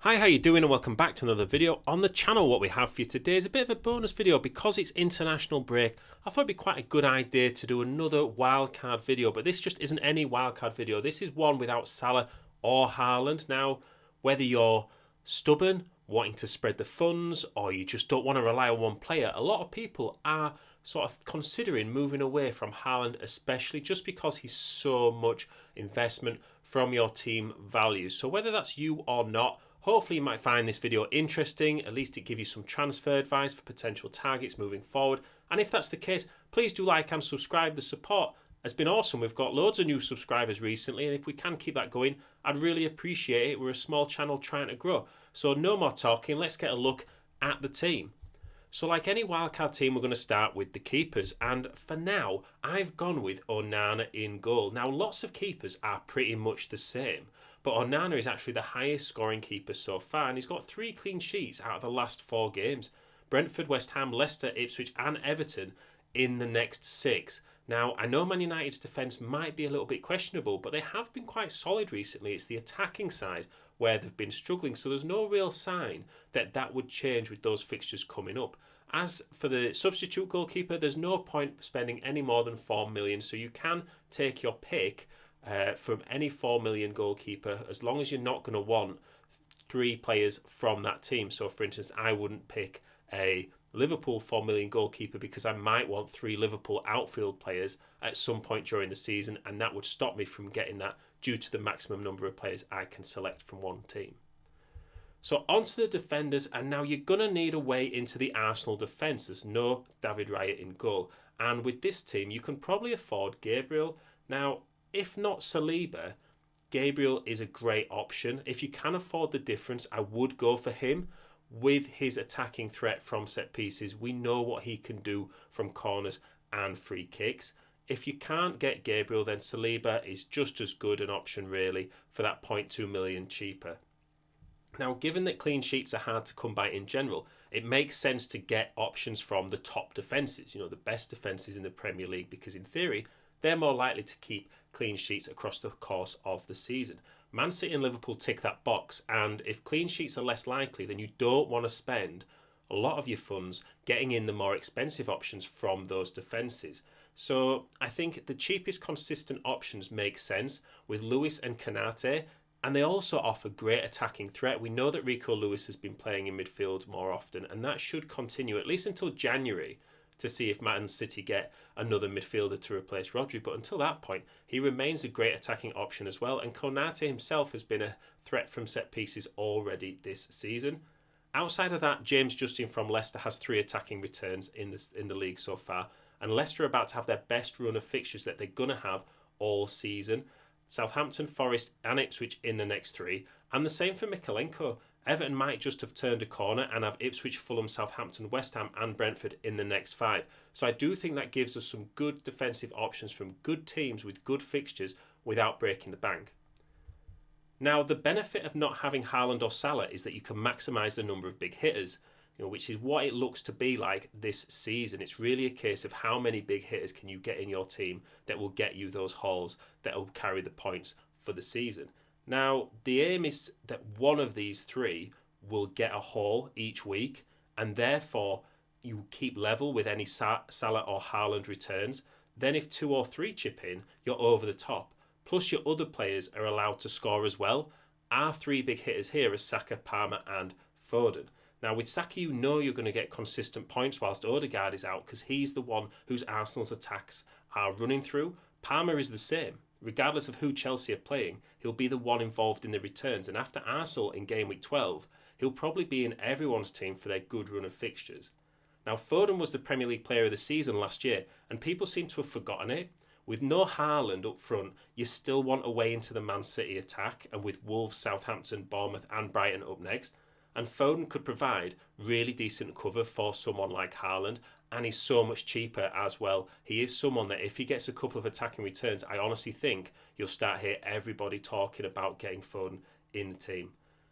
Hi, how you doing, and welcome back to another video on the channel. What we have for you today is a bit of a bonus video because it's international break. I thought it'd be quite a good idea to do another wildcard video, but this just isn't any wildcard video. This is one without Salah or Haaland. Now, whether you're stubborn, wanting to spread the funds, or you just don't want to rely on one player, a lot of people are sort of considering moving away from Haaland, especially just because he's so much investment from your team value. So whether that's you or not, hopefully you might find this video interesting. At least it gives you some transfer advice for potential targets moving forward. And if that's the case, please do like and subscribe. The support has been awesome. We've got loads of new subscribers recently, and if we can keep that going, I'd really appreciate it. We're a small channel trying to grow. So no more talking, let's get a look at the team. So like any wildcard team, we're going to start with the keepers. And for now, I've gone with Onana in goal. Now, lots of keepers are pretty much the same, but Onana is actually the highest scoring keeper so far, and he's got 3 clean sheets out of the last 4 games. Brentford, West Ham, Leicester, Ipswich and Everton in the next 6. Now, I know Man United's defence might be a little bit questionable, but they have been quite solid recently. It's the attacking side where they've been struggling, so there's no real sign that that would change with those fixtures coming up. As for the substitute goalkeeper, there's no point spending any more than 4 million, so you can take your pick from any 4 million goalkeeper, as long as you're not going to want 3 players from that team. So, for instance, I wouldn't pick a Liverpool 4 million goalkeeper because I might want 3 Liverpool outfield players at some point during the season, and that would stop me from getting that due to the maximum number of players I can select from one team. So onto the defenders, and now you're going to need a way into the Arsenal defence. There's no David Raya in goal, and with this team you can probably afford Gabriel. Now, if not Saliba, Gabriel is a great option. If you can afford the difference, I would go for him. With his attacking threat from set pieces, we know what he can do from corners and free kicks. If you can't get Gabriel, then Saliba is just as good an option really for that 0.2 million cheaper. Now, given that clean sheets are hard to come by in general, it makes sense to get options from the top defences, the best defences in the Premier League, because in theory, they're more likely to keep clean sheets across the course of the season. Man City and Liverpool tick that box, and if clean sheets are less likely, then you don't want to spend a lot of your funds getting in the more expensive options from those defences. So I think the cheapest consistent options make sense with Lewis and Konate, and they also offer great attacking threat. We know that Rico Lewis has been playing in midfield more often, and that should continue at least until January to see if Man City get another midfielder to replace Rodri. But until that point, he remains a great attacking option as well, and Konate himself has been a threat from set pieces already this season. Outside of that, James Justin from Leicester has 3 attacking returns in the league so far, and Leicester are about to have their best run of fixtures that they're going to have all season. Southampton, Forest and Ipswich in the next 3, and the same for Mykolenko. Everton might just have turned a corner and have Ipswich, Fulham, Southampton, West Ham and Brentford in the next 5. So I do think that gives us some good defensive options from good teams with good fixtures without breaking the bank. Now, the benefit of not having Haaland or Salah is that you can maximise the number of big hitters, which is what it looks to be like this season. It's really a case of how many big hitters can you get in your team that will get you those hauls that will carry the points for the season. Now, the aim is that one of these 3 will get a haul each week, and therefore you keep level with any Salah or Haaland returns. Then if 2 or 3 chip in, you're over the top. Plus your other players are allowed to score as well. Our 3 big hitters here are Saka, Palmer and Foden. Now, with Saka, you know you're going to get consistent points whilst Odegaard is out, because he's the one whose Arsenal's attacks are running through. Palmer is the same. Regardless of who Chelsea are playing, he'll be the one involved in the returns. And after Arsenal in Gameweek 12, he'll probably be in everyone's team for their good run of fixtures. Now, Foden was the Premier League Player of the Season last year, and people seem to have forgotten it. With no Haaland up front, you still want a way into the Man City attack, and with Wolves, Southampton, Bournemouth and Brighton up next. And Foden could provide really decent cover for someone like Haaland, and he's so much cheaper as well. He is someone that if he gets a couple of attacking returns, I honestly think you'll start hear everybody talking about getting Foden in the team.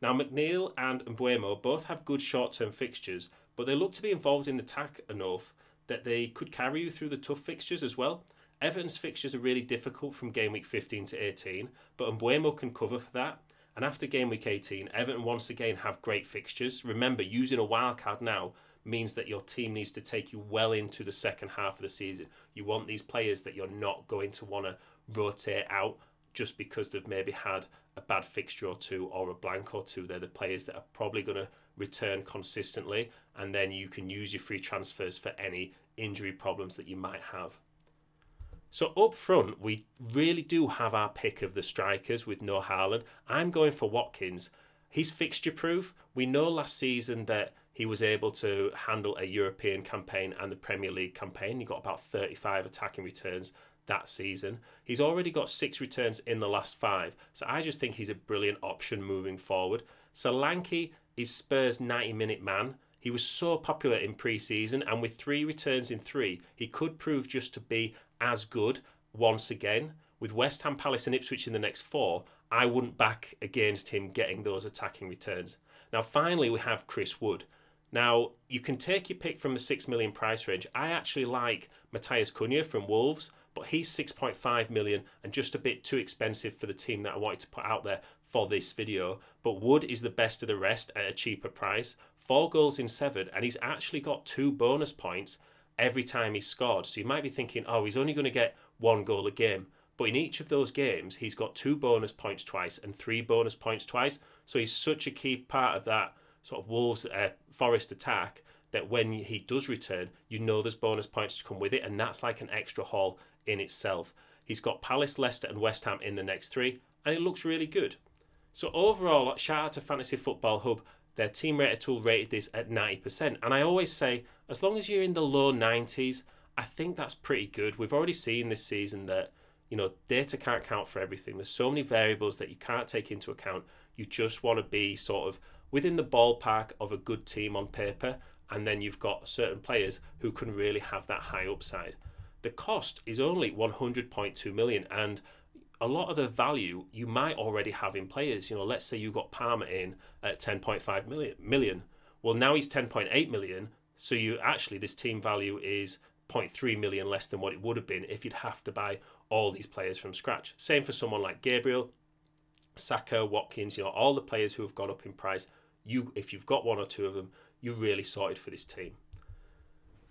Now, McNeil and Mbeumo both have good short-term fixtures, but they look to be involved in the attack enough that they could carry you through the tough fixtures as well. Everton's fixtures are really difficult from game week 15 to 18, but Mbeumo can cover for that. And after game week 18, Everton once again have great fixtures. Remember, using a wildcard now means that your team needs to take you well into the second half of the season. You want these players that you're not going to want to rotate out just because they've maybe had a bad fixture or two or a blank or two. They're the players that are probably going to return consistently, and then you can use your free transfers for any injury problems that you might have. So up front, we really do have our pick of the strikers with no Haaland. I'm going for Watkins. He's fixture proof. We know last season that he was able to handle a European campaign and the Premier League campaign. He got about 35 attacking returns that season. He's already got 6 returns in the last 5. So I just think he's a brilliant option moving forward. Solanke is Spurs' 90-minute man. He was so popular in pre-season, and with 3 returns in 3, he could prove just to be as good once again. With West Ham, Palace and Ipswich in the next 4, I wouldn't back against him getting those attacking returns. Now finally we have Chris Wood. Now you can take your pick from the 6 million price range. I actually like Matthias Cunha from Wolves, but he's 6.5 million and just a bit too expensive for the team that I wanted to put out there for this video. But Wood is the best of the rest at a cheaper price. 4 goals in 7, and he's actually got 2 bonus points every time he's scored. So you might be thinking, oh, he's only going to get 1 goal a game. But in each of those games, he's got 2 bonus points twice and 3 bonus points twice. So he's such a key part of that sort of Wolves Forest attack that when he does return, you know there's bonus points to come with it, and that's like an extra haul in itself. He's got Palace, Leicester and West Ham in the next 3, and it looks really good. So overall, shout out to Fantasy Football Hub. Their team rater tool rated this at 90%. And I always say, as long as you're in the low 90s, I think that's pretty good. We've already seen this season that, data can't count for everything. There's so many variables that you can't take into account. You just want to be sort of within the ballpark of a good team on paper. And then you've got certain players who can really have that high upside. The cost is only 100.2 million. And a lot of the value you might already have in players. Let's say you got Palmer in at 10.5 million. Well, now he's 10.8 million. So this team value is 0.3 million less than what it would have been if you'd have to buy all these players from scratch. Same for someone like Gabriel, Saka, Watkins, all the players who have gone up in price. If you've got 1 or 2 of them, you're really sorted for this team.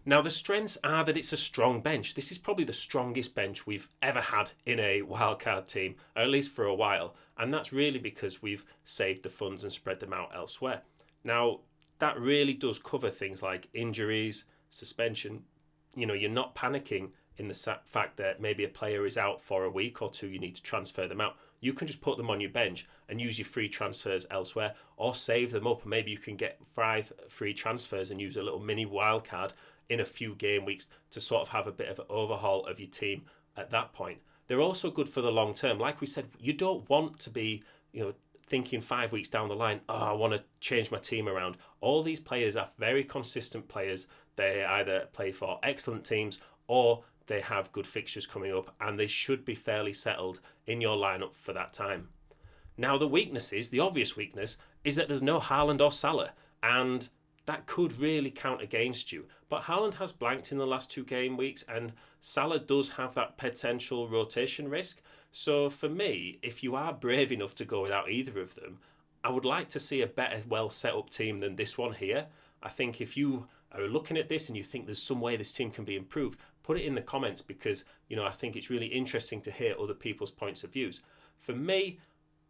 Now, the strengths are that it's a strong bench. This is probably the strongest bench we've ever had in a wildcard team, or at least for a while. And that's really because we've saved the funds and spread them out elsewhere. Now, that really does cover things like injuries, suspension. You're not panicking in the fact that maybe a player is out for a week or 2, you need to transfer them out. You can just put them on your bench and use your free transfers elsewhere, or save them up. Maybe you can get 5 free transfers and use a little mini wildcard in a few game weeks to sort of have a bit of an overhaul of your team at that point. They're also good for the long term. Like we said, you don't want to be, thinking 5 weeks down the line, I want to change my team around. All these players are very consistent players. They either play for excellent teams or they have good fixtures coming up, and they should be fairly settled in your lineup for that time. Now, the obvious weakness is that there's no Haaland or Salah, and that could really count against you. But Haaland has blanked in the last 2 game weeks, and Salah does have that potential rotation risk. So for me, if you are brave enough to go without either of them, I would like to see a better, well set up team than this one here. I think if you are looking at this and you think there's some way this team can be improved, put it in the comments, because I think it's really interesting to hear other people's points of views. For me,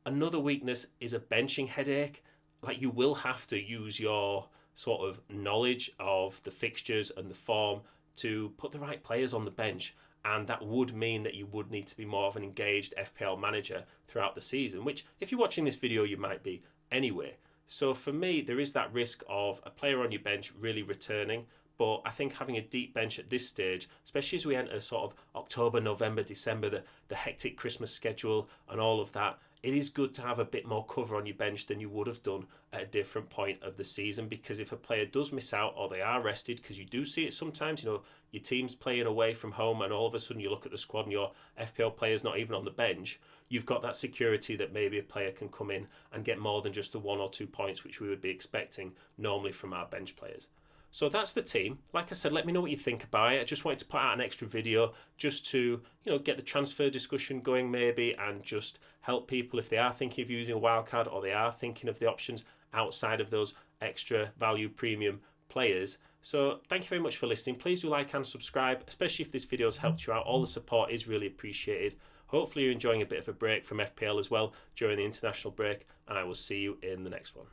another weakness is a benching headache. Like, you will have to use your sort of knowledge of the fixtures and the form to put the right players on the bench, and that would mean that you would need to be more of an engaged FPL manager throughout the season, which if you're watching this video you might be anyway. So for me, there is that risk of a player on your bench really returning, but I think having a deep bench at this stage, especially as we enter sort of October, November, December, the hectic Christmas schedule and all of that, it is good to have a bit more cover on your bench than you would have done at a different point of the season, because if a player does miss out or they are rested, because you do see it sometimes, your team's playing away from home and all of a sudden you look at the squad and your FPL player's not even on the bench, you've got that security that maybe a player can come in and get more than just the 1 or 2 points which we would be expecting normally from our bench players. So that's the team. Like I said, let me know what you think about it. I just wanted to put out an extra video just to, get the transfer discussion going maybe, and just help people if they are thinking of using a wildcard or they are thinking of the options outside of those extra value premium players. So thank you very much for listening. Please do like and subscribe, especially if this video has helped you out. All the support is really appreciated. Hopefully you're enjoying a bit of a break from FPL as well during the international break, and I will see you in the next one.